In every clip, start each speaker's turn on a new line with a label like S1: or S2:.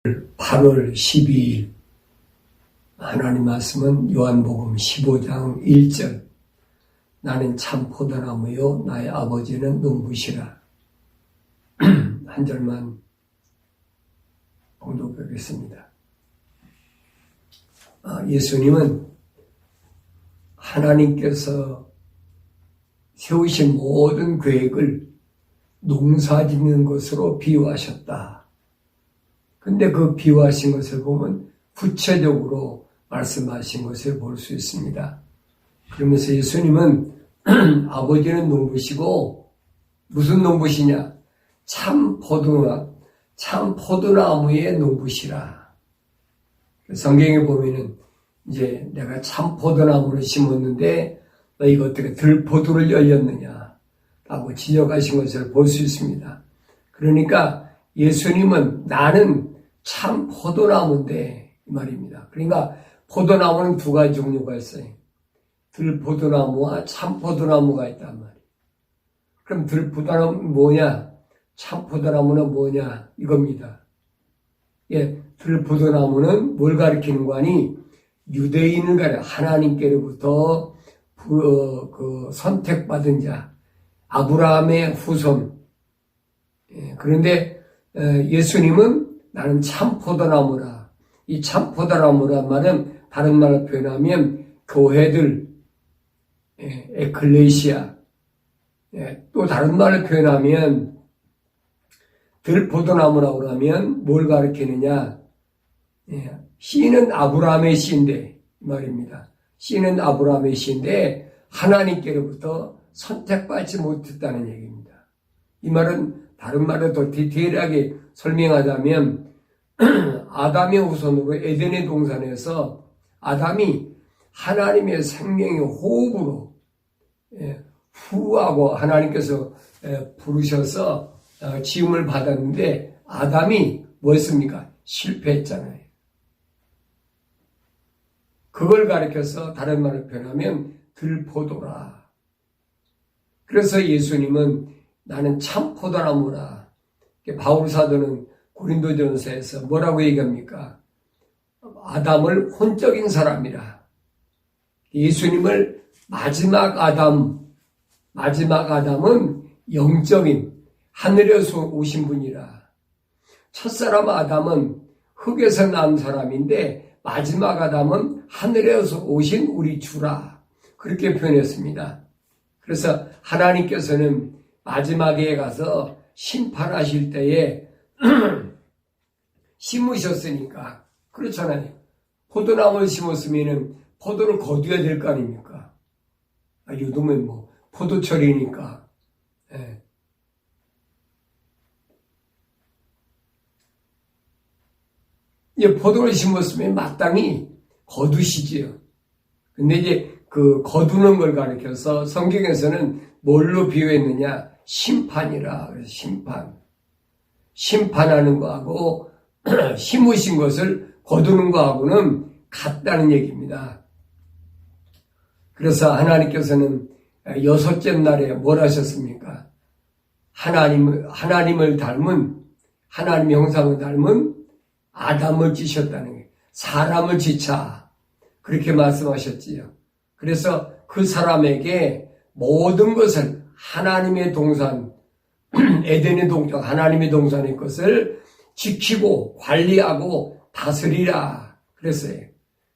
S1: 8월 12일 하나님 말씀은 요한복음 15장 1절 나는 참 포도나무요 나의 아버지는 농부시라. 한 절만 봉독하겠습니다. 예수님은 하나님께서 세우신 모든 계획을 농사 짓는 것으로 비유하셨다. 근데 그 비유하신 것을 보면 구체적으로 말씀하신 것을 볼 수 있습니다. 그러면서 예수님은 아버지는 농부시고 무슨 농부시냐? 참 포도나무의 농부시라. 성경에 보면은 이제 내가 참 포도나무를 심었는데 너희가 어떻게 들포도를 열렸느냐 라고 지적하신 것을 볼 수 있습니다. 그러니까 예수님은 나는 참 포도나무인데 이 말입니다. 그러니까 포도나무는 두 가지 종류가 있어요. 들포도나무와 참 포도나무가 있단 말이에요. 그럼 들포도나무는 뭐냐? 참 포도나무는 뭐냐? 이겁니다. 들포도나무는 뭘 가리키는 거니? 유대인을 가리켜 하나님께로부터 선택받은 자, 아브라함의 후손. 그런데 예수님은 나는 참 포도나무라. 이 참 포도나무란 말은 다른 말로 표현하면 교회들, 에클레시아, 또 다른 말로 표현하면 들포도나무라고 하면 뭘 가리키느냐? 씨는 아브라함의 씨인데 말입니다. 씨는 아브라함의 씨인데 하나님께로부터 선택받지 못했다는 얘기입니다. 이 말은 다른 말로 더 디테일하게 설명하자면 아담의 후손으로 에덴의 동산에서 아담이 하나님의 생명의 호흡으로 후하고 하나님께서 부르셔서 지음을 받았는데 아담이 뭐였습니까? 실패했잖아요. 그걸 가리켜서 다른 말을 표현하면 들포도라. 그래서 예수님은 나는 참 포도나무라. 바울 사도는 고린도전서에서 뭐라고 얘기합니까? 아담을 혼적인 사람이라. 예수님을 마지막 아담은 영적인 하늘에서 오신 분이라. 첫사람 아담은 흙에서 난 사람인데 마지막 아담은 하늘에서 오신 우리 주라. 그렇게 표현했습니다. 그래서 하나님께서는 마지막에 가서 심판하실 때에 심으셨으니까 그렇잖아요. 포도나무를 심었으면 포도를 거두어야 될 거 아닙니까? 요즘은 포도철이니까. 포도를 심었으면 마땅히 거두시지요. 근데 이제 그 거두는 걸 가리켜서 성경에서는 뭘로 비유했느냐? 심판이라. 그래서 심판하는 거하고 심으신 것을 거두는 거하고는 같다는 얘기입니다. 그래서 하나님께서는 여섯째 날에 뭘 하셨습니까? 하나님의 형상을 닮은 아담을 찌셨다는 거예요. 사람을 지차. 그렇게 말씀하셨지요. 그래서 그 사람에게 모든 것을 하나님의 동산, 에덴의 동산, 하나님의 동산의 것을 지키고 관리하고 다스리라 그랬어요.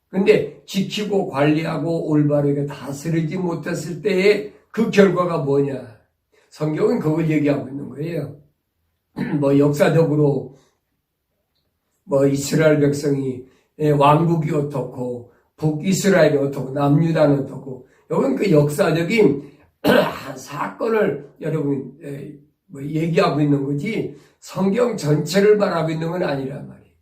S1: 근데 지키고 관리하고 올바르게 다스리지 못했을 때의 그 결과가 뭐냐? 성경은 그걸 얘기하고 있는 거예요. 역사적으로 이스라엘 백성이 왕국이 어떻고 북이스라엘이 어떻고 남유다는 어떻고 이건 그 역사적인 사건을 여러분 얘기하고 있는 거지 성경 전체를 말하고 있는 건 아니란 말이에요.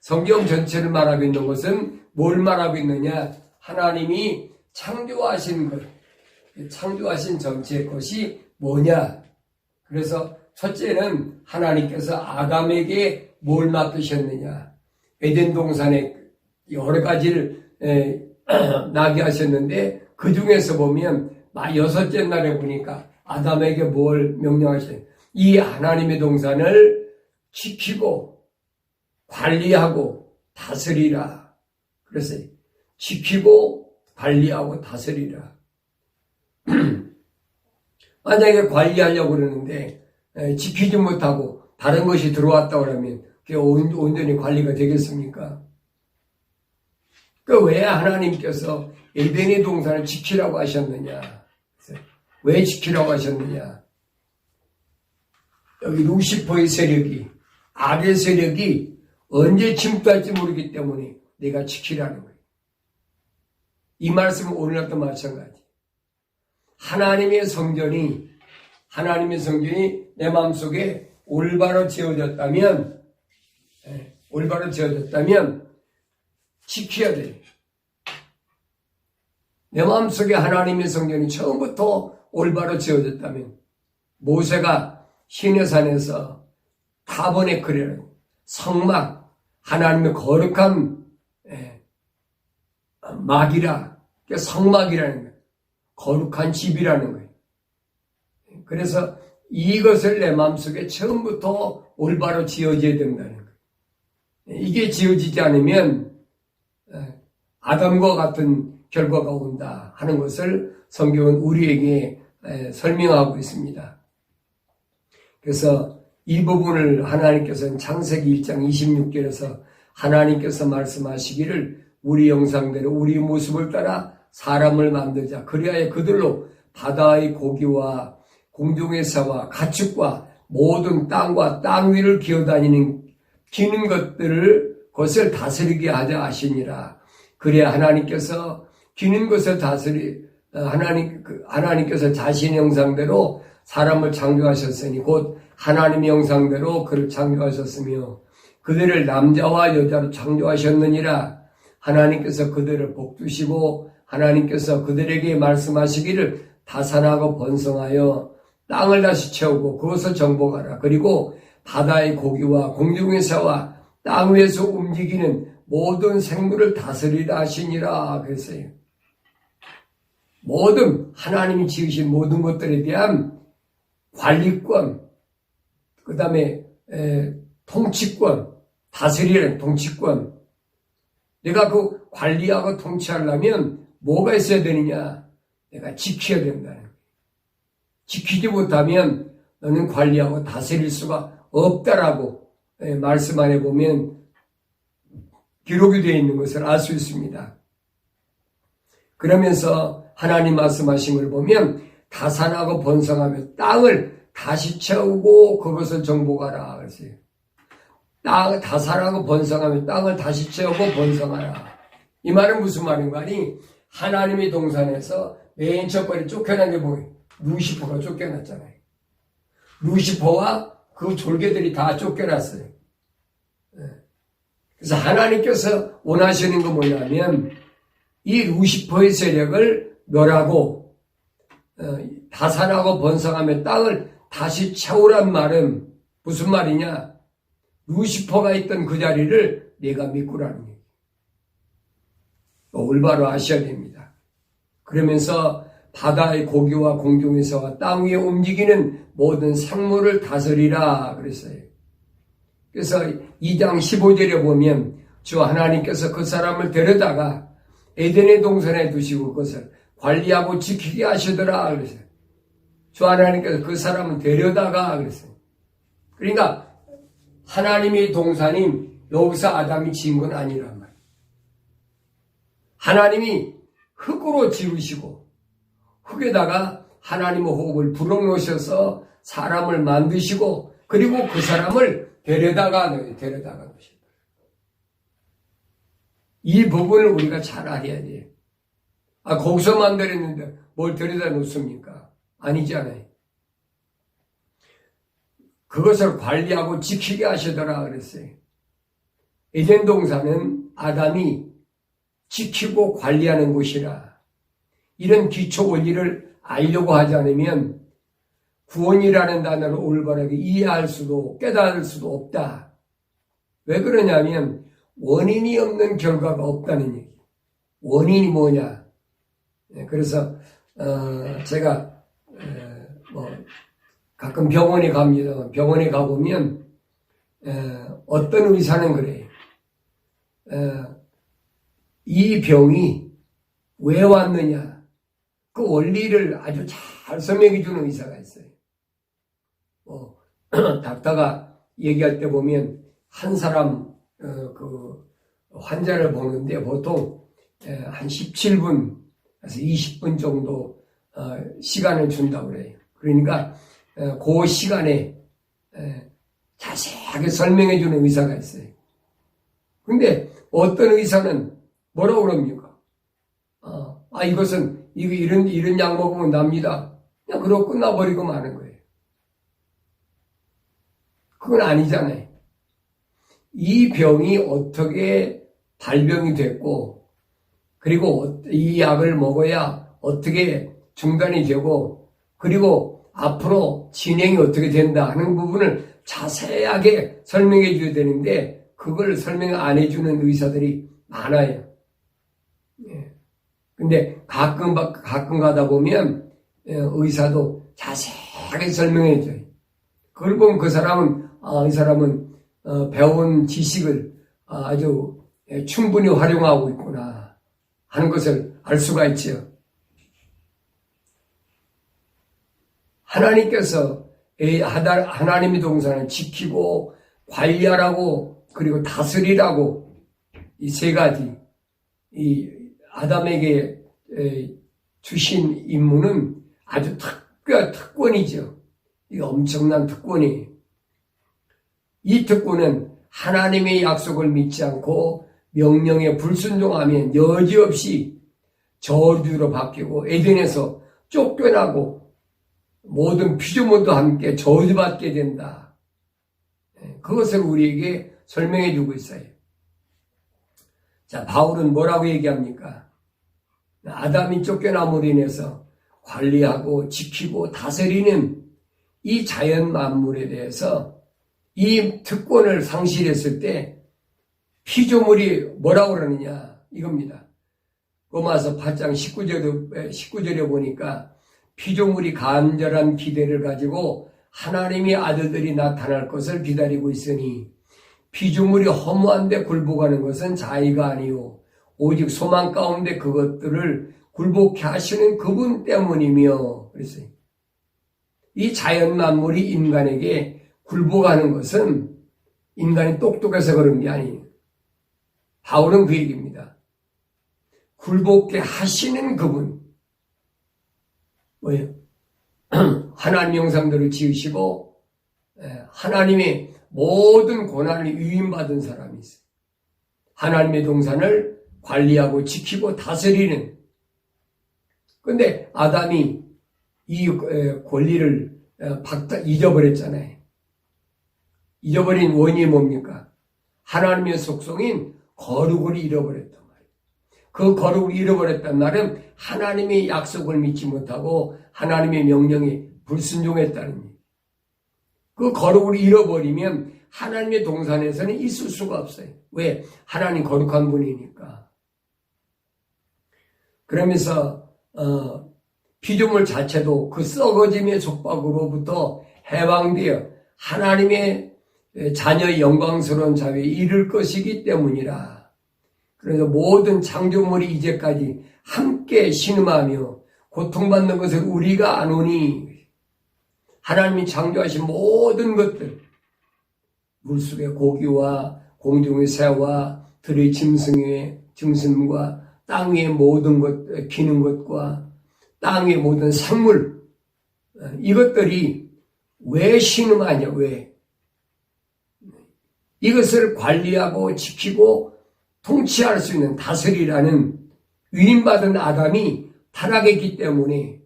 S1: 성경 전체를 말하고 있는 것은 뭘 말하고 있느냐? 하나님이 창조하신 것, 창조하신 전체의 것이 뭐냐? 그래서 첫째는 하나님께서 아담에게 뭘 맡기셨느냐? 에덴 동산에 여러 가지를 나게 하셨는데 그 중에서 보면 여섯째 날에 보니까 아담에게 뭘 명령하셨어요? 이 하나님의 동산을 지키고 관리하고 다스리라. 그래서 지키고 관리하고 다스리라. 만약에 관리하려고 그러는데 지키지 못하고 다른 것이 들어왔다 그러면 그게 온전히 관리가 되겠습니까? 왜 하나님께서 에덴의 동산을 지키라고 하셨느냐? 왜 지키라고 하셨느냐? 여기 루시퍼의 세력이, 악의 세력이 언제 침투할지 모르기 때문에 내가 지키라는 거예요. 이 말씀은 오늘날도 마찬가지. 하나님의 성전이 내 마음속에 올바로 지어졌다면 지켜야 돼요. 내 마음속에 하나님의 성전이 처음부터 올바로 지어졌다면 모세가 시내산에서 타버네클이라는 성막, 하나님의 거룩한 막이라, 성막이라는 거예요. 거룩한 집이라는 거예요. 그래서 이것을 내 마음속에 처음부터 올바로 지어져야 된다는 거예요. 이게 지어지지 않으면 아담과 같은 결과가 온다 하는 것을 성경은 우리에게 설명하고 있습니다. 그래서 이 부분을 하나님께서는 창세기 1장 26절에서 하나님께서 말씀하시기를 우리 형상대로 우리 모습을 따라 사람을 만들자. 그리하여 그들로 바다의 고기와 공중의 새와 가축과 모든 땅과 땅 위를 기어다니는 기는 것을 다스리게 하자 하시니라. 그래야 하나님께서 기는 것을 하나님께서 자신의 형상대로 사람을 창조하셨으니 곧 하나님의 형상대로 그를 창조하셨으며 그들을 남자와 여자로 창조하셨느니라. 하나님께서 그들을 복주시고 하나님께서 그들에게 말씀하시기를 다산하고 번성하여 땅을 다시 채우고 그것을 정복하라. 그리고 바다의 고기와 공중의 새와 땅 위에서 움직이는 모든 생물을 다스리라 하시니라 그랬어요. 모든 하나님이 지으신 모든 것들에 대한 관리권, 그 다음에 통치권, 다스리는 통치권. 내가 그 관리하고 통치하려면 뭐가 있어야 되느냐? 내가 지켜야 된다는 거예요. 지키지 못하면 너는 관리하고 다스릴 수가 없다라고 말씀 안에 보면 기록이 되어 있는 것을 알 수 있습니다. 그러면서 하나님 말씀하신 걸 보면 다산하고 번성하며 땅을 다시 채우고 그것을 정복하라 그랬어요. 다산하고 번성하며 땅을 다시 채우고 번성하라. 이 말은 무슨 말인가 하니 하나님의 동산에서 맨 첫 번에 쫓겨난 게 뭐예요? 루시퍼가 쫓겨났잖아요. 루시퍼와 그 졸개들이 다 쫓겨났어요. 그래서 하나님께서 원하시는 건 뭐냐면 이 루시퍼의 세력을 멸하고 다산하고 번성하며 땅을 다시 채우란 말은 무슨 말이냐? 루시퍼가 있던 그 자리를 내가 메꾸라는 얘기예요. 올바로 아셔야 됩니다. 그러면서 바다의 고기와 공중의 새와 땅 위에 움직이는 모든 생물을 다스리라 그랬어요. 그래서 2장 15절에 보면 주 하나님께서 그 사람을 데려다가 에덴의 동산에 두시고 그것을 관리하고 지키게 하시더라 그랬어요. 주 하나님께서 그 사람을 데려다가 그랬어요. 그러니까 하나님의 동산이 여기서 아담이 지은 건 아니란 말이에요. 하나님이 흙으로 지으시고 흙에다가 하나님의 호흡을 불어넣으셔서 사람을 만드시고 그리고 그 사람을 데려다가 놓으셨다. 이 부분을 우리가 잘 알아야 돼요. 거기서 만들었는데 뭘 데려다 놓습니까? 아니잖아요. 그것을 관리하고 지키게 하시더라 그랬어요. 에덴 동산은 아담이 지키고 관리하는 곳이라. 이런 기초 원리를 알려고 하지 않으면 구원이라는 단어를 올바르게 이해할 수도 깨달을 수도 없다. 왜 그러냐면 원인이 없는 결과가 없다는 얘기. 원인이 뭐냐? 그래서 제가 가끔 병원에 갑니다. 병원에 가보면 어떤 의사는 그래요. 이 병이 왜 왔느냐, 그 원리를 아주 잘 설명해 주는 의사가 있어요. 닥터가 얘기할 때 보면 한 사람 그 환자를 보는데 보통 한 17분에서 20분 정도 시간을 준다고 그래요. 그러니까 그 시간에 자세하게 설명해 주는 의사가 있어요. 근데 어떤 의사는 뭐라고 그럽니까? 이것은 이런 약 먹으면 납니다. 그냥 그러고 끝나버리고 마는 거예요. 그건 아니잖아요. 이 병이 어떻게 발병이 됐고, 그리고 이 약을 먹어야 어떻게 중단이 되고, 그리고 앞으로 진행이 어떻게 된다 하는 부분을 자세하게 설명해 줘야 되는데, 그걸 설명 안 해주는 의사들이 많아요. 근데 가끔 가다 보면 의사도 자세하게 설명해 줘요. 그걸 보면 그 사람은 이 사람은 배운 지식을 아주 충분히 활용하고 있구나 하는 것을 알 수가 있죠. 하나님께서 하나님의 동산을 지키고 관리하라고 그리고 다스리라고 이 세 가지 이 아담에게 주신 임무는 아주 특권이죠. 이 엄청난 특권이에요. 이 특권은 하나님의 약속을 믿지 않고 명령에 불순종하면 여지없이 저주로 바뀌고 에덴에서 쫓겨나고 모든 피조물도 함께 저주받게 된다. 그것을 우리에게 설명해 주고 있어요. 자, 바울은 뭐라고 얘기합니까? 아담이 쫓겨남으로 인해서 관리하고 지키고 다스리는 이 자연 만물에 대해서 이 특권을 상실했을 때 피조물이 뭐라고 그러느냐 이겁니다. 로마서 8장 19절에 보니까 피조물이 간절한 기대를 가지고 하나님의 아들들이 나타날 것을 기다리고 있으니 피조물이 허무한 데 굴복하는 것은 자의가 아니요 오직 소망 가운데 그것들을 굴복케 하시는 그분 때문이며 그랬어요. 이 자연 만물이 인간에게 굴복하는 것은 인간이 똑똑해서 그런 게 아니에요. 바울은 그 얘기입니다. 굴복케 하시는 그분. 뭐예요? 하나님 형상대로 지으시고 하나님의 모든 고난을 위임받은 사람이 있어요. 하나님의 동산을 관리하고 지키고 다스리는. 그런데 아담이 이 권리를 잊어버렸잖아요. 잊어버린 원인이 뭡니까? 하나님의 속성인 거룩을 잃어버렸단 말이에요. 그 거룩을 잃어버렸단 말은 하나님의 약속을 믿지 못하고 하나님의 명령에 불순종했다는 얘기예요. 그 거룩을 잃어버리면 하나님의 동산에서는 있을 수가 없어요. 왜? 하나님 거룩한 분이니까. 그러면서 피조물 자체도 그 썩어짐의 속박으로부터 해방되어 하나님의 자녀의 영광스러운 자유에 이를 것이기 때문이라. 그래서 모든 창조물이 이제까지 함께 신음하며 고통받는 것을 우리가 아노니 하나님이 창조하신 모든 것들, 물속의 고기와 공중의 새와 들의 짐승과 땅 위의 모든 것, 기는 것과 땅 위의 모든 생물, 이것들이 왜 신음하냐, 왜? 이것을 관리하고 지키고 통치할 수 있는 다스리라는 위임받은 아담이 타락했기 때문에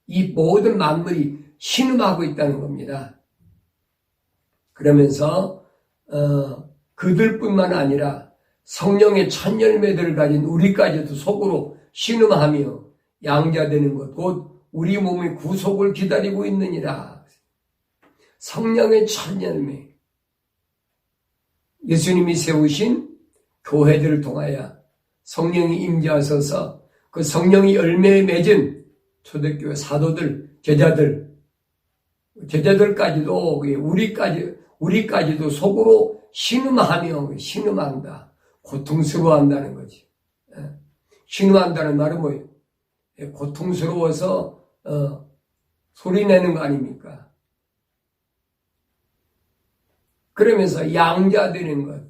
S1: 이 모든 만물이 신음하고 있다는 겁니다. 그러면서 그들뿐만 아니라 성령의 첫 열매들을 가진 우리까지도 속으로 신음하며 양자되는 것, 곧 우리 몸의 구속을 기다리고 있느니라. 성령의 첫 열매. 예수님이 세우신 교회들을 통하여 성령이 임재하셔서 그 성령이 열매에 맺은 초대교회 사도들, 제자들까지도 우리까지도 속으로 신음한다. 고통스러워한다는 거지. 신음한다는 말은 뭐예요? 고통스러워서 소리 내는 거 아닙니까? 그러면서 양자되는 것.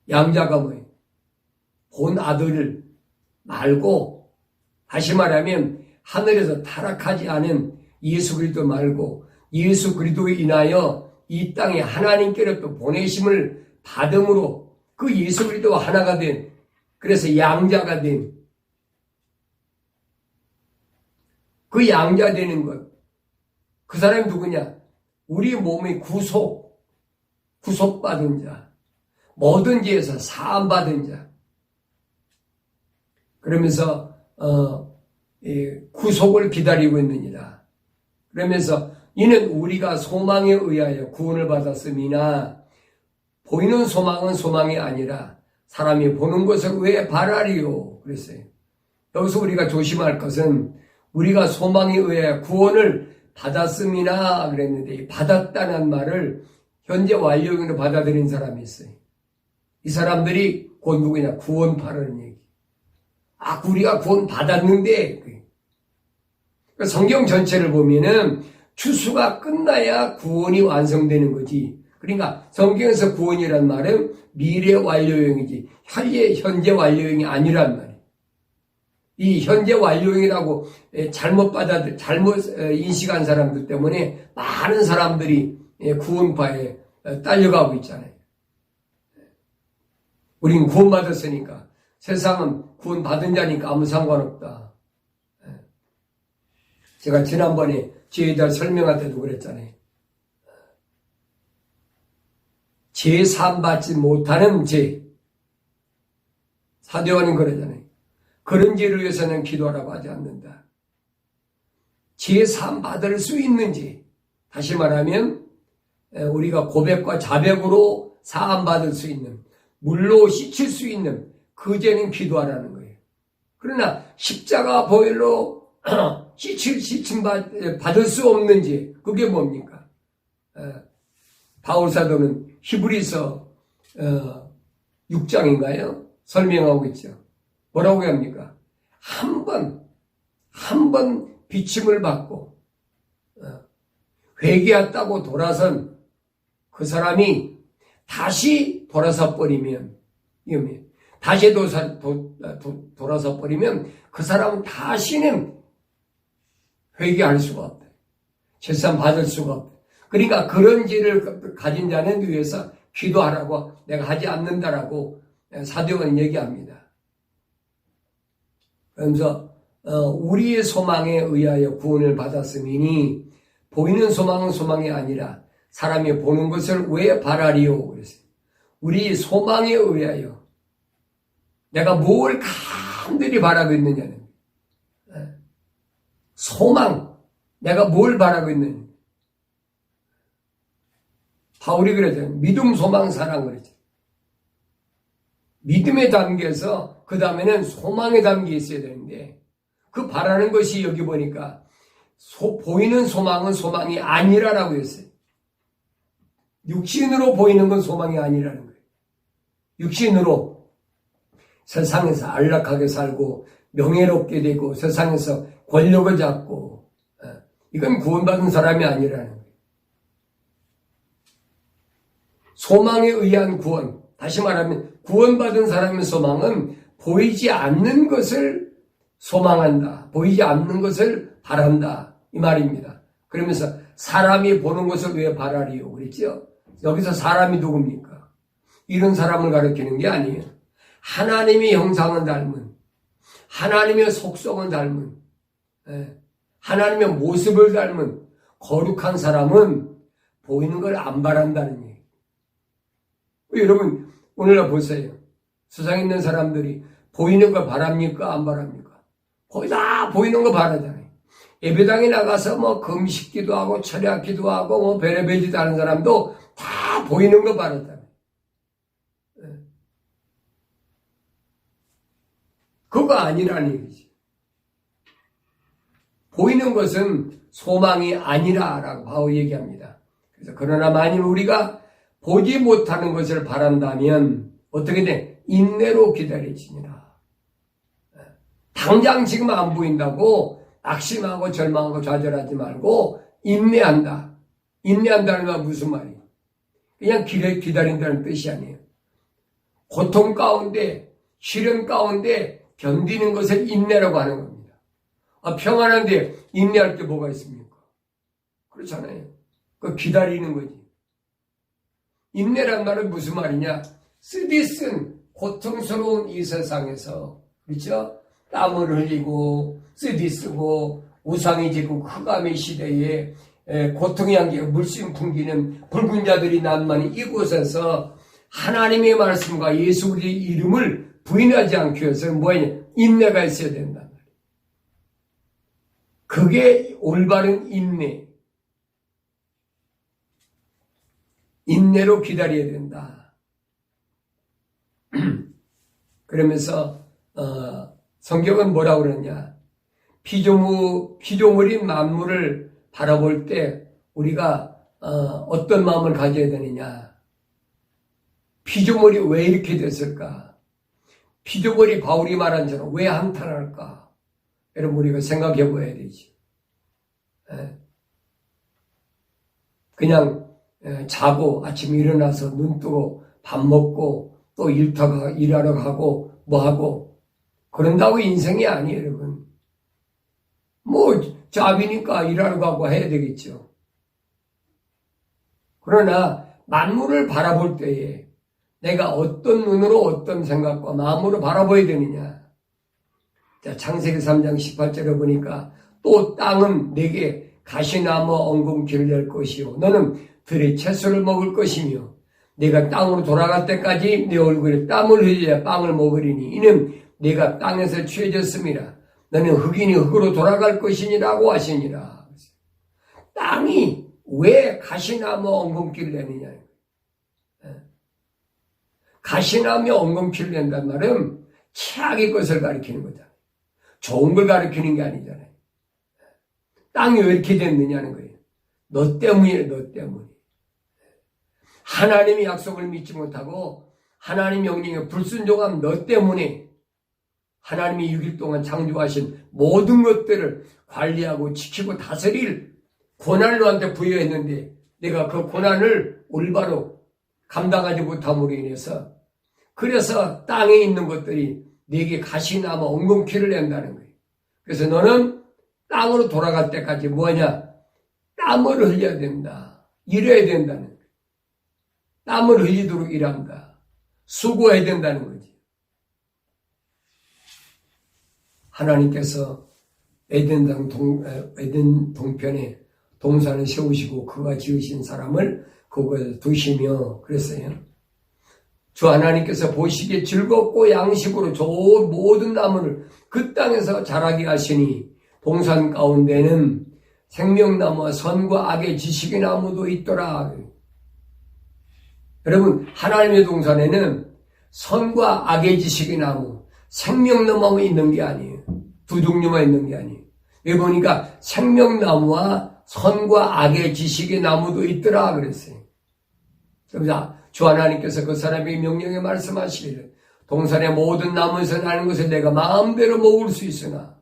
S1: 양자가 뭐예요? 본 아들을 말고, 다시 말하면 하늘에서 타락하지 않은 예수 그리스도 말고 예수 그리스도에 인하여 이 땅에 하나님께로부터 보내심을 받음으로 그 예수 그리스도와 하나가 된, 그래서 양자가 된 그 양자 되는 것. 그 사람이 누구냐? 우리 몸의 구속받은 자. 모든 죄에서 사함받은 자. 그러면서 구속을 기다리고 있느니라. 그러면서 이는 우리가 소망에 의하여 구원을 받았음이나 보이는 소망은 소망이 아니라 사람이 보는 것을 왜 바라리요? 그랬어요. 여기서 우리가 조심할 것은 우리가 소망에 의하여 구원을 받았음이나 그랬는데, 받았다는 말을 현재 완료형으로 받아들인 사람이 있어요. 이 사람들이 곧 누구냐? 구원파라는 얘기. 우리가 구원 받았는데, 성경 전체를 보면은 추수가 끝나야 구원이 완성되는 거지. 그러니까 성경에서 구원이란 말은 미래 완료형이지 현재 완료형이 아니란 말이에요. 이 현재 완료형이라고 잘못 인식한 사람들 때문에 많은 사람들이 구원파에 딸려가고 있잖아요. 우린 구원받았으니까, 세상은 구원받은 자니까 아무 상관없다. 제가 지난번에 죄에 대해 설명할 때도 그랬잖아요. 죄 사함받지 못하는 죄. 사도 요한은 그러잖아요. 그런 죄를 위해서는 기도하라고 하지 않는다. 죄 사함받을 수 있는 죄. 다시 말하면 우리가 고백과 자백으로 사함받을 수 있는, 물로 씻을 수 있는 그 죄는 기도하라는 거예요. 그러나 십자가 보혈로 씻임 받을 수 없는 죄, 그게 뭡니까? 바울 사도는 히브리서 6장인가요? 설명하고 있죠. 뭐라고 합니까? 한 번 비침을 받고 회개했다고 돌아선 그 사람이 다시 돌아서 버리면, 다시 돌아서 버리면 그 사람은 다시는 회개할 수가 없다. 재산 받을 수가 없다. 그러니까 그런 죄를 가진 자는 위해서 기도하라고 내가 하지 않는다라고 사도 요한은 얘기합니다. 그러면서 우리의 소망에 의하여 구원을 받았음이니 보이는 소망은 소망이 아니라 사람이 보는 것을 왜 바라리요? 그랬어요. 우리 소망에 의하여 내가 뭘 간절히 바라고 있느냐는, 소망, 내가 뭘 바라고 있느냐. 바울이 그랬잖아요. 믿음, 소망, 사랑 그랬죠. 믿음에 담겨서 그 다음에는 소망에 담겨 있어야 되는데, 그 바라는 것이 여기 보니까 보이는 소망은 소망이 아니라라고 했어요. 육신으로 보이는 건 소망이 아니라는 거예요. 육신으로 세상에서 안락하게 살고 명예롭게 되고 세상에서 권력을 잡고, 이건 구원받은 사람이 아니라는 거예요. 소망에 의한 구원, 다시 말하면 구원받은 사람의 소망은 보이지 않는 것을 소망한다. 보이지 않는 것을 바란다. 이 말입니다. 그러면서 사람이 보는 것을 왜 바라리요? 그랬죠? 여기서 사람이 누굽니까? 이런 사람을 가리키는 게 아니에요. 하나님의 형상은 닮은, 하나님의 속성은 닮은, 하나님의 모습을 닮은 거룩한 사람은 보이는 걸 안 바란다는 얘기예요. 여러분 오늘날 보세요. 세상에 있는 사람들이 보이는 걸 바랍니까? 안 바랍니까? 거의 다 보이는 거 바라잖아요. 예배당에 나가서 뭐 금식기도 하고 철야기도 하고 뭐 베레베지도 하는 사람도 다 보이는 거 바라잖아요. 그거 아니라는 얘기지. 보이는 것은 소망이 아니라라고 바울이 얘기합니다. 그래서 그러나 만일 우리가 보지 못하는 것을 바란다면 어떻게 돼? 인내로 기다리지니라. 당장 지금 안 보인다고 낙심하고 절망하고 좌절하지 말고 인내한다. 인내한다는 건 무슨 말이에요? 그냥 기다린다는 뜻이 아니에요. 고통 가운데, 시련 가운데 견디는 것을 인내라고 하는 겁니다. 평안한데 인내할 게 뭐가 있습니까? 그렇잖아요. 그 기다리는 거지. 인내란 말은 무슨 말이냐? 쓰디쓴 고통스러운 이 세상에서, 그렇죠? 땀을 흘리고 쓰디쓰고 우상이 지고 흑암의 시대에 고통의 향기가 물씬 풍기는 붉은 자들이 난만이 이곳에서 하나님의 말씀과 예수 그리스도의 이름을 부인하지 않기 위해서 뭐냐? 인내가 있어야 된단 말이에요. 그게 올바른 인내. 인내로 기다려야 된다. 그러면서 성경은 뭐라고 그러냐? 피조물인 만물을 바라볼 때 우리가 어떤 마음을 가져야 되느냐? 피조물이 왜 이렇게 됐을까? 피조물이 바울이 말한 처럼 왜 한탄할까? 여러분 우리가 생각해 봐야 되지. 그냥 자고 아침에 일어나서 눈 뜨고 밥 먹고 또 일하러 가고 뭐하고 그런다고 인생이 아니에요, 여러분. 뭐 잡이니까 일하러 가고 해야 되겠죠. 그러나 만물을 바라볼 때에 내가 어떤 눈으로 어떤 생각과 마음으로 바라봐야 되느냐. 자, 창세기 3장 18절에 보니까 또 땅은 내게 가시나무 엉겅퀴를 낼 것이요 너는 들의 채소를 먹을 것이며 내가 땅으로 돌아갈 때까지 내 얼굴에 땀을 흘려야 빵을 먹으리니 이는 내가 땅에서 취해졌습니다. 너는 흙이니 흙으로 돌아갈 것이니라고 하시니라. 땅이 왜 가시나무 엉겅퀴를 내느냐. 가시나무 엉겅퀴를 낸단 말은 최악의 것을 가리키는 거잖아요. 좋은 걸 가리키는 게 아니잖아요. 땅이 왜 이렇게 됐느냐는 거예요. 너 때문이에요, 너 때문에. 하나님의 약속을 믿지 못하고 하나님 명령에 불순종한 너 때문에 하나님이 6일 동안 창조하신 모든 것들을 관리하고 지키고 다스릴 권한을 너한테 부여했는데 내가 그 권한을 올바로 감당하지 못함으로 인해서 그래서 땅에 있는 것들이 네게 가시나무 엉겅퀴를 낸다는 거예요. 그래서 너는 땅으로 돌아갈 때까지 뭐냐? 땀을 흘려야 된다. 일해야 된다는 거예요. 땀을 흘리도록 일한다. 수고해야 된다는 거지. 하나님께서 에덴 동편에 동산을 세우시고 그가 지으신 사람을 그곳에 두시며 그랬어요. 주 하나님께서 보시기에 즐겁고 양식으로 좋은 모든 나무를 그 땅에서 자라게 하시니 동산 가운데는 생명나무와 선과 악의 지식의 나무도 있더라. 여러분 하나님의 동산에는 선과 악의 지식의 나무, 생명나무만 있는 게 아니에요. 두 종류만 있는 게 아니에요. 여기 보니까 생명나무와 선과 악의 지식의 나무도 있더라 그랬어요. 그래서 주 하나님께서 그 사람의 명령에 말씀하시기를 동산의 모든 나무에서 나는 것을 내가 마음대로 먹을 수 있으나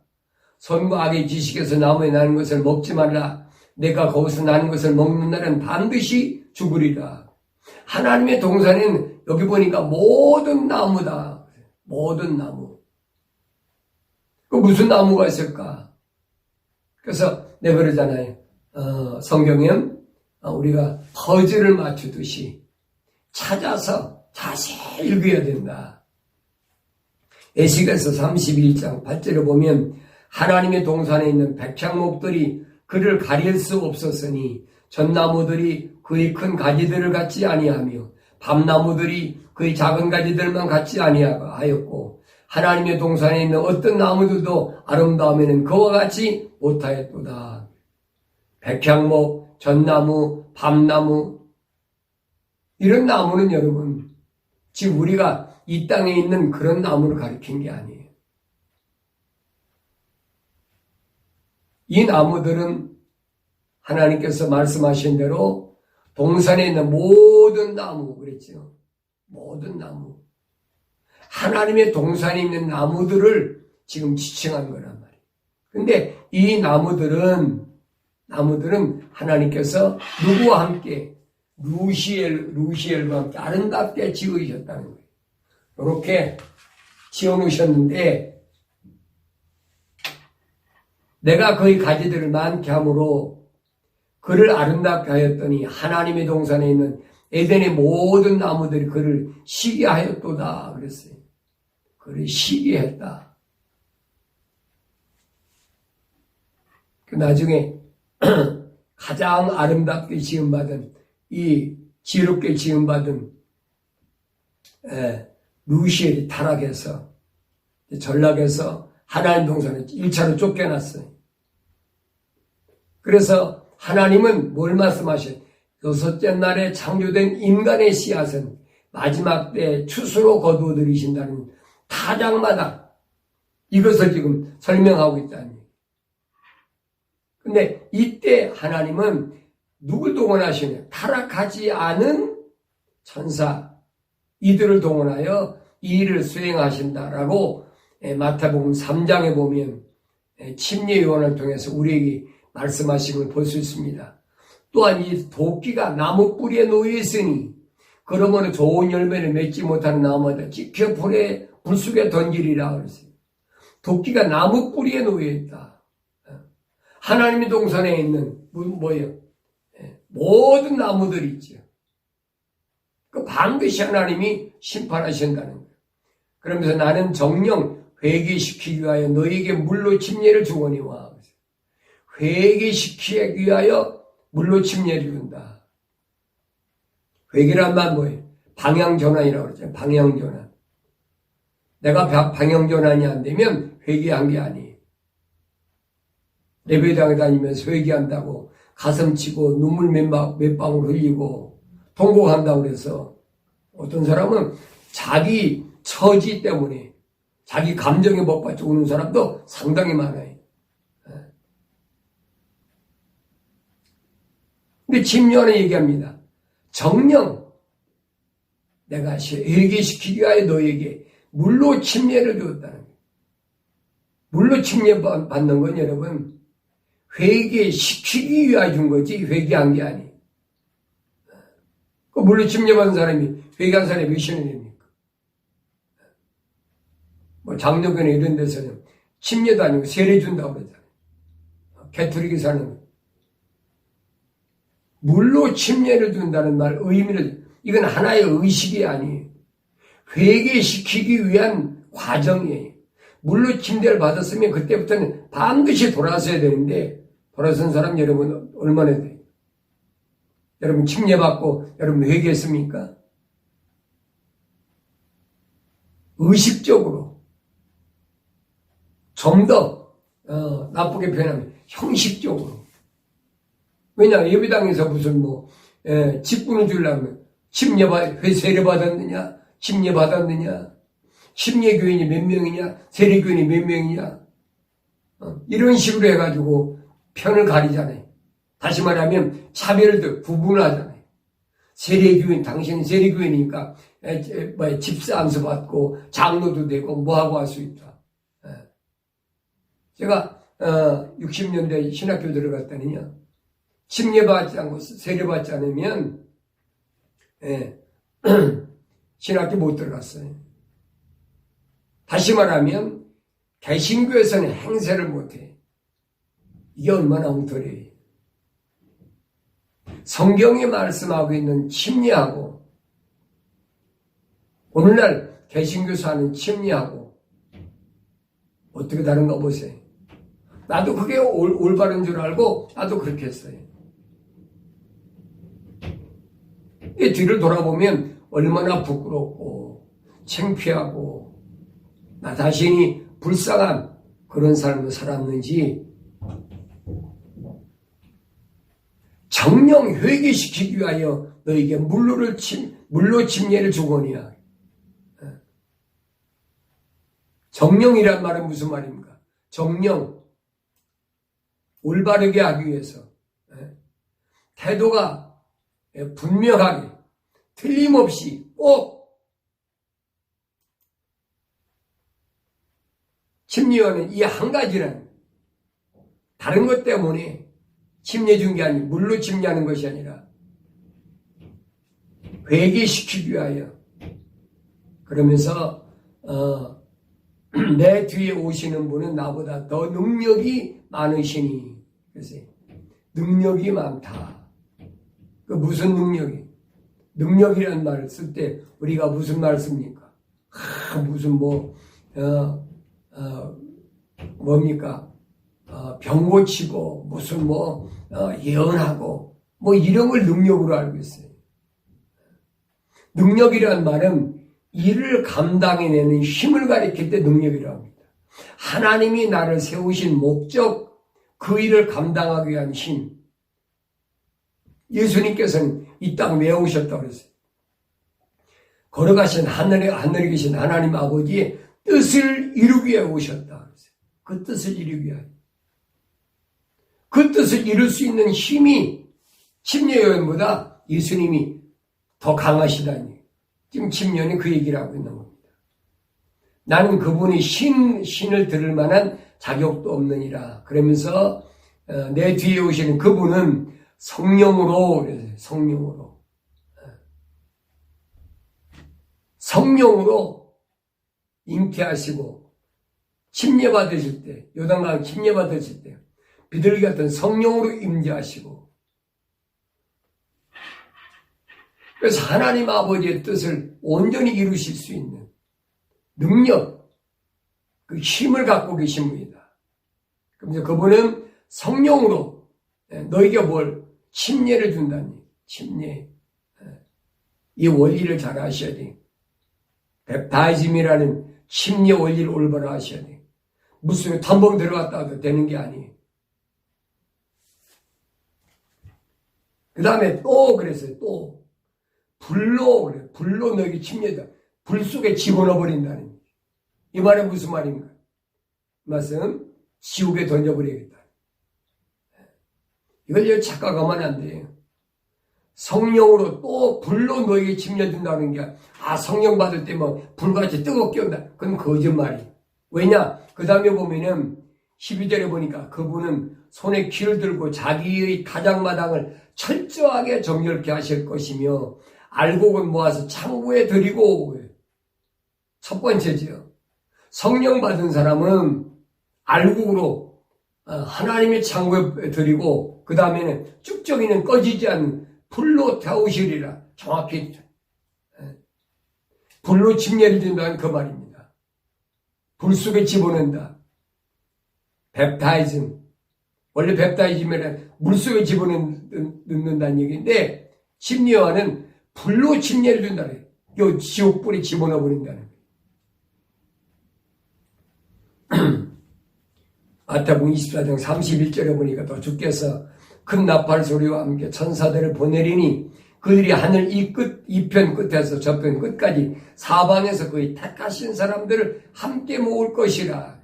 S1: 선과 악의 지식에서 나무에 나는 것을 먹지 말라. 내가 거기서 나는 것을 먹는 날은 반드시 죽으리라. 하나님의 동산에는 여기 보니까 모든 나무다. 모든 나무. 그 무슨 나무가 있을까? 그래서 내가 그러잖아요. 성경엔 우리가 퍼즐을 맞추듯이 찾아서 자세히 읽어야 된다. 에스겔서 31장 8절에 보면 하나님의 동산에 있는 백향목들이 그를 가릴 수 없었으니 전나무들이 그의 큰 가지들을 갖지 아니하며 밤나무들이 그의 작은 가지들만 갖지 아니하였고 하나님의 동산에 있는 어떤 나무들도 아름다움에는 그와 같이 못하였도다. 백향목, 전나무, 밤나무 이런 나무는 여러분 지금 우리가 이 땅에 있는 그런 나무를 가리킨 게 아니에요. 이 나무들은 하나님께서 말씀하신 대로 동산에 있는 모든 나무 그랬죠. 모든 나무. 하나님의 동산에 있는 나무들을 지금 지칭한 거란 말이에요. 근데 이 나무들은 하나님께서 누구와 함께 루시엘과 함께 아름답게 지으셨다는 거예요. 이렇게 지어놓으셨는데 내가 그의 가지들을 많게 함으로 그를 아름답게 하였더니 하나님의 동산에 있는 에덴의 모든 나무들이 그를 시기 하였도다 그랬어요. 그를 시기했다. 나중에 가장 아름답게 지음받은 이 지혜롭게 지음받은 루시엘이 타락해서 전락해서 하나님 동산에 1차로 쫓겨났어요. 그래서 하나님은 뭘 말씀하셔요? 여섯째 날에 창조된 인간의 씨앗은 마지막 때 추수로 거두어들이신다는 타작마다 이것을 지금 설명하고 있다는 얘기예요. 근데 이때 하나님은 누굴 동원하시냐? 타락하지 않은 천사 이들을 동원하여 이 일을 수행하신다라고 마태복음 3장에 보면 침례 요한을 통해서 우리에게 말씀하신 걸 볼 수 있습니다. 또한 이 도끼가 나무 뿌리에 놓여 있으니 그러므로 좋은 열매를 맺지 못하는 나무마다 지켜 불에 불 속에 던지리라 그랬어요. 도끼가 나무 뿌리에 놓여 있다. 하나님의 동산에 있는 뭐예요? 모든 나무들이 있죠. 그 반드시 하나님이 심판하신다는 거예요. 그러면서 나는 정령 회개시키기 위하여 너에게 물로 침례를 주거니와 회개시키기 위하여 물로 침례를 준다. 회개란 말 뭐예요? 방향전환이라고 그러죠. 방향전환. 내가 방향전환이 안 되면 회개한 게 아니에요. 예배당에 다니면서 회개한다고 가슴 치고 눈물 몇 방울 흘리고 통곡한다고 그래서 어떤 사람은 자기 처지 때문에 자기 감정에 못 받쳐 우는 사람도 상당히 많아요. 근데 침례는 얘기합니다. 정령 내가 회개시키기 위하여 너에게 물로 침례를 주었다는 거예요. 물로 침례 받는 건 여러분 회개시키기 위하여 준 거지 회개한 게 아니에요. 그 물로 침례 받은 사람이 회개한 사람이 몇이나 됩니까? 뭐 장로교나 이런 데서는 침례도 아니고 세례 준다고 그러잖아요. 개토릭이 사는 거. 물로 침례를 준다는 말 의미를 이건 하나의 의식이 아니에요. 회개시키기 위한 과정이에요. 물로 침례를 받았으면 그때부터는 반드시 돌아서야 되는데 돌아선 사람 여러분 얼마나 돼요? 여러분 침례 받고 여러분 회개했습니까? 의식적으로 좀 더 나쁘게 표현하면 형식적으로. 왜냐 예배당에서 무슨 직분을 주려면 세례 받았느냐, 침례 받았느냐, 침례교인이 몇 명이냐, 세례교인이 몇 명이냐, 이런 식으로 해가지고 편을 가리잖아요. 다시 말하면 차별도 구분을 하잖아요. 세례교인, 당신은 세례교인이니까 집사 안수 받고 장로도 되고 뭐하고 할 수 있다. 제가 60년대 신학교 들어갔다니요. 침례받지 않고 세례받지 않으면 신학교 못 들어갔어요. 다시 말하면 개신교에서는 행세를 못해. 이게 얼마나 엉터리예요. 성경이 말씀하고 있는 침례하고 오늘날 개신교에서 하는 침례하고 어떻게 다른가 보세요. 나도 그게 올바른 줄 알고 나도 그렇게 했어요. 이 뒤를 돌아보면 얼마나 부끄럽고 창피하고 나 자신이 불쌍한 그런 삶을 살았는지 정령 회개시키기 위하여 너에게 물로 침례를 주거니와. 정령이란 말은 무슨 말입니까? 정령 올바르게 하기 위해서 태도가 분명하게 틀림없이 꼭 침례요한은 이 한 가지는 다른 것 때문에 침례 준 게 아니 물로 침례하는 것이 아니라 회개시키기 위하여 그러면서 내 뒤에 오시는 분은 나보다 더 능력이 많으시니 그래서 능력이 많다. 그 무슨 능력이? 능력이라는 말을 쓸 때 우리가 무슨 말 씁니까? 무슨 뭡니까? 병 고치고 무슨 예언하고 이런 걸 능력으로 알고 있어요. 능력이라는 말은 일을 감당해내는 힘을 가리킬 때 능력이라고 합니다. 하나님이 나를 세우신 목적, 그 일을 감당하기 위한 힘. 예수님께서는 이 땅 왜 오셨다고 그랬어요? 걸어가신 하늘에 계신 하나님 아버지의 뜻을 이루기 위해 오셨다 그랬어요. 그 뜻을 이루기 위하여. 그 뜻을 이룰 수 있는 힘이 침례요한보다 예수님이 더 강하시다니. 지금 침례요한이 그 얘기를 하고 있는 겁니다. 나는 그분이 신을 들을 만한 자격도 없느니라. 그러면서 내 뒤에 오시는 그분은 성령으로 잉태하시고 침례받으실 때 요단강 침례받으실 때 비둘기 같은 성령으로 임재하시고 그래서 하나님 아버지의 뜻을 온전히 이루실 수 있는 능력, 그 힘을 갖고 계신 분이다. 그러면서 그분은 성령으로 너에게 뭘 침례를 준다니. 침례. 이 원리를 잘 아셔야 돼. 웹타이즘이라는 침례 원리를 올바로 아셔야 돼. 무슨 탐범 들어갔다 와도 되는 게 아니에요. 그 다음에 또 그랬어요. 또 불로 너에게 침례다. 불 속에 집어넣어 버린다는. 이 말은 무슨 말인가? 말씀 지옥에 던져버리겠다. 이걸 착각하면 안 돼요. 성령으로 또 불로 너에게 침례준다는 게 성령 받을 때 불같이 뜨겁게 온다. 그건 거짓말이. 왜냐? 그 다음에 보면은 12절에 보니까 그분은 손에 키를 들고 자기의 가장마당을 철저하게 정결케 하실 것이며 알곡은 모아서 창고에 들이고. 첫 번째죠. 성령 받은 사람은 알곡으로 하나님의 창고에 들이고 그 다음에는 쭉저기는 꺼지지 않는 불로 태우시리라. 정확히 불로 침례를 준다는 그 말입니다. 불 속에 집어넣는다. 웹타이즘. 원래 웹타이즘이란 물 속에 집어넣는다는 얘기인데 침례요한은 불로 침례를 준다는 거예요. 요 지옥불에 집어넣어 버린다는 거예요. 마태복음 24장 31절에 보니까 또 주께서 큰 나팔 소리와 함께 천사들을 보내리니 그들이 하늘 이편 끝에서 저편 끝까지 사방에서 그의 택하신 사람들을 함께 모을 것이라.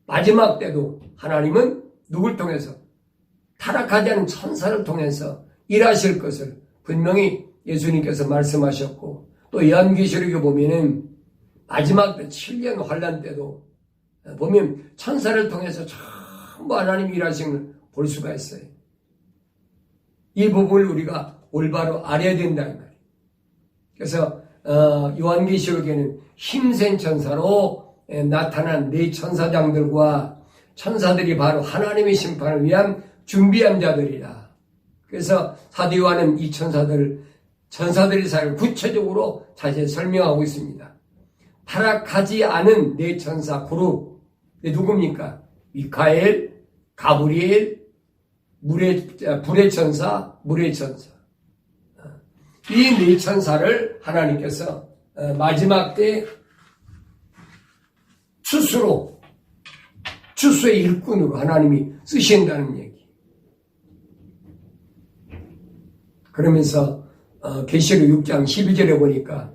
S1: 마지막 때도 하나님은 누굴 통해서? 타락하지 않은 천사를 통해서 일하실 것을 분명히 예수님께서 말씀하셨고 또 요한계시록에 보면은 마지막 때 7년 환란 때도 보면 천사를 통해서 전부 하나님이 일하신 걸 볼 수가 있어요. 이 부분을 우리가 올바로 알아야 된다는 거예요. 그래서 요한계시록에는 힘센 천사로 나타난 네 천사장들과 천사들이 바로 하나님의 심판을 위한 준비한 자들이라. 그래서 사도 요한은 이 천사들의 사역을 구체적으로 자세히 설명하고 있습니다. 타락하지 않은 네 천사 그룹. 누굽니까? 미카엘, 가브리엘, 불의 천사, 물의 천사. 이 네 천사를 하나님께서 마지막 때 추수의 일꾼으로 하나님이 쓰신다는 얘기. 그러면서 계시록 6장 12절에 보니까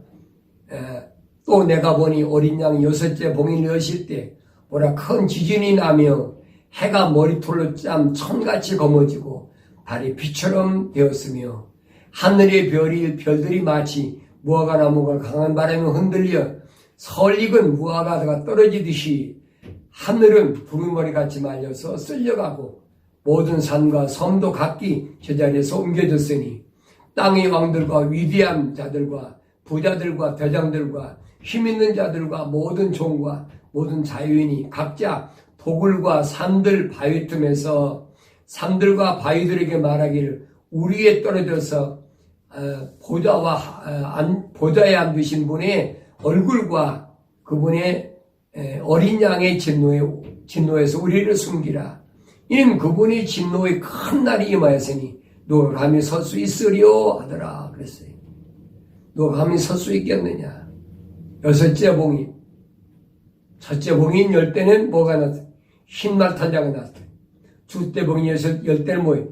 S1: 또 내가 보니 어린 양 6째 봉인을 여실 때 보라 큰 지진이 나며 해가 머리털로 짬 천같이 검어지고 달이 빛처럼 되었으며 하늘의 별들이 마치 무화과나무가 강한 바람에 흔들려 설익은 무화과가 떨어지듯이 하늘은 두루마리같이 말려서 쓸려가고 모든 산과 섬도 각기 제자리에서 옮겨졌으니 땅의 왕들과 위대한 자들과 부자들과 대장들과 힘있는 자들과 모든 종과 모든 자유인이 각자 도굴과 산들 바위 틈에서 산들과 바위들에게 말하기를 우리에 떨어져서 보좌에 앉으신 분의 얼굴과 그분의 어린 양의 진노에서 우리를 숨기라. 이는 그분의 진노의 큰 날이 임하였으니 너가 감히 설 수 있으리요 하더라 그랬어요. 너가 감히 설 수 있겠느냐. 여섯째 봉인. 첫째 봉인 열 때는 뭐가 났어요? 흰 말탄자가 났어요. 둘째 봉인 열 때는 뭐예요?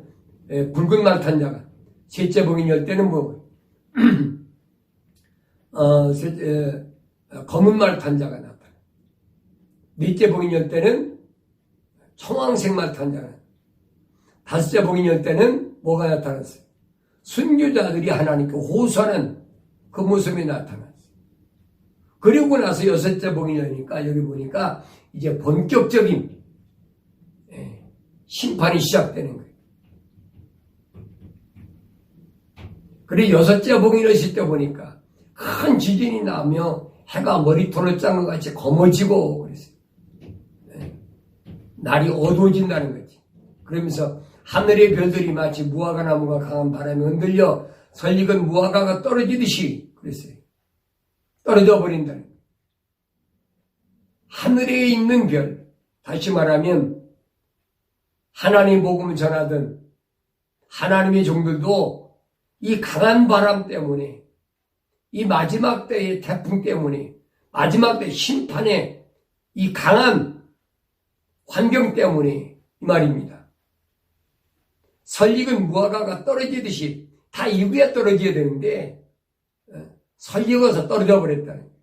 S1: 붉은 말탄자가. 셋째 봉인 열 때는 뭐예요? 검은 말탄자가 나타나요. 넷째 봉인 열 때는 청황색 말탄자가 나타나요. 다섯째 봉인 열 때는 뭐가 나타났어요? 순교자들이 하나님께 호소하는 그 모습이 나타났어요. 그리고 나서 여섯째 봉인 열니까 여기 보니까 이제 본격적인 심판이 시작되는 거예요. 그리고 여섯째 봉인을 실 때 보니까 큰 지진이 나며 해가 머리털을 짠 것 같이 검어지고 그랬어요. 날이 어두워진다는 거지. 그러면서 하늘의 별들이 마치 무화과 나무가 강한 바람에 흔들려 설익은 무화과가 떨어지듯이 그랬어요. 떨어져 버린다는 거예요. 하늘에 있는 별, 다시 말하면 하나님 복음을 전하던 하나님의 종들도 이 강한 바람 때문에, 이 마지막 때의 태풍 때문에, 마지막 때 심판의 이 강한 환경 때문에 이 말입니다. 설익은 무화과가 떨어지듯이 다 이구에 떨어져야 되는데 설익어서 떨어져 버렸다는 거예요.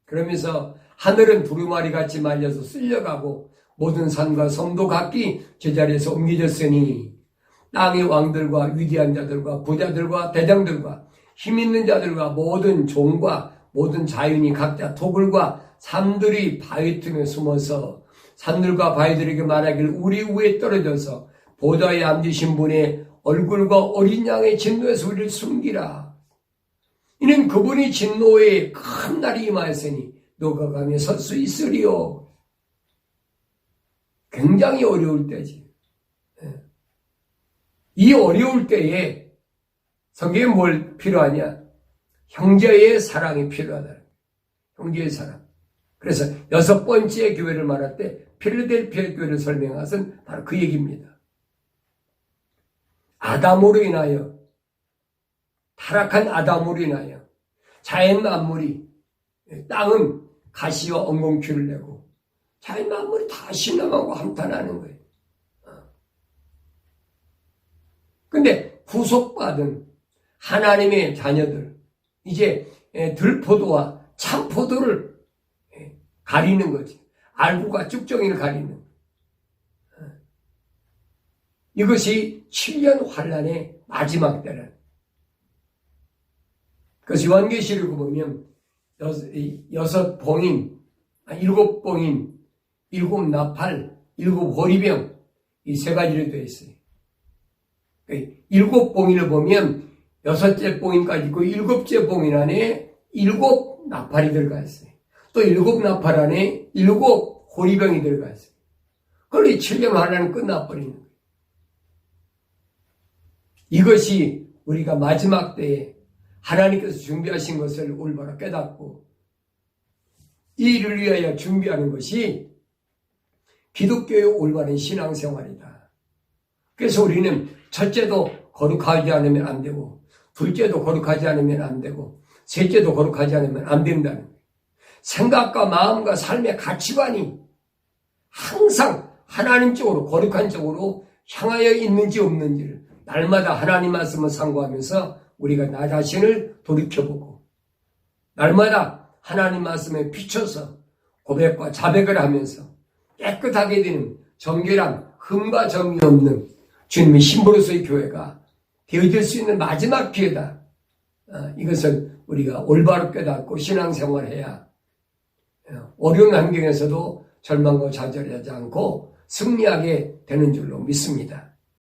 S1: 그러면서 하늘은 두루마리같이 말려서 쓸려가고 모든 산과 섬도 각기 제자리에서 옮겨졌으니 땅의 왕들과 위대한 자들과 부자들과 대장들과 힘있는 자들과 모든 종과 모든 자유인이 각자 토굴과 산들이 바위 틈에 숨어서 산들과 바위들에게 말하기를 우리 위에 떨어져서 보좌에 앉으신 분의 얼굴과 어린 양의 진노에서 우리를 숨기라. 이는 그분이 진노의 큰 날이 임하였으니 너가 감히 설 수 있으리요. 굉장히 어려울 때지. 이 어려울 때에 성경에 뭘 필요하냐? 형제의 사랑이 필요하다. 형제의 사랑. 그래서 여섯 번째 교회를 말할 때 필라델피아 교회를 설명한 것은 바로 그 얘기입니다. 아담으로 인하여, 타락한 아담으로 인하여 자연 만물이, 땅은 가시와 엉겅퀴를 내고 자연 만물이 다 신음하고 한탄하는 거예요. 근데 구속받은 하나님의 자녀들, 이제 들포도와 참포도를 가리는 거지. 알구가 쭉정이를 가리는 거예요. 이것이 7년 환란의 마지막 때는. 그래서 요한계시록 보면 여섯 봉인, 일곱 봉인, 일곱 나팔, 일곱 호리병, 이 세 가지로 되어 있어요. 일곱 봉인을 보면 여섯째 봉인까지 있고 일곱째 봉인 안에 일곱 나팔이 들어가 있어요. 또 일곱 나팔 안에 일곱 호리병이 들어가 있어요. 그러니 7년 환란은 끝나버리는 거예요. 이것이 우리가 마지막 때에 하나님께서 준비하신 것을 올바로 깨닫고 이 일을 위하여 준비하는 것이 기독교의 올바른 신앙생활이다. 그래서 우리는 첫째도 거룩하지 않으면 안 되고 둘째도 거룩하지 않으면 안 되고 셋째도 거룩하지 않으면 안 된다는 거예요. 생각과 마음과 삶의 가치관이 항상 하나님 쪽으로 거룩한 쪽으로 향하여 있는지 없는지를 날마다 하나님 말씀을 상고하면서 우리가 나 자신을 돌이켜보고 날마다 하나님 말씀에 비춰서 고백과 자백을 하면서 깨끗하게 되는 정결한 흠과 점이 없는 주님의 신부로서의 교회가 되어질 수 있는 마지막 기회다. 이것을 우리가 올바로 깨닫고 신앙생활해야 어려운 환경에서도 절망과 좌절하지 않고 승리하게 되는 줄로 믿습니다.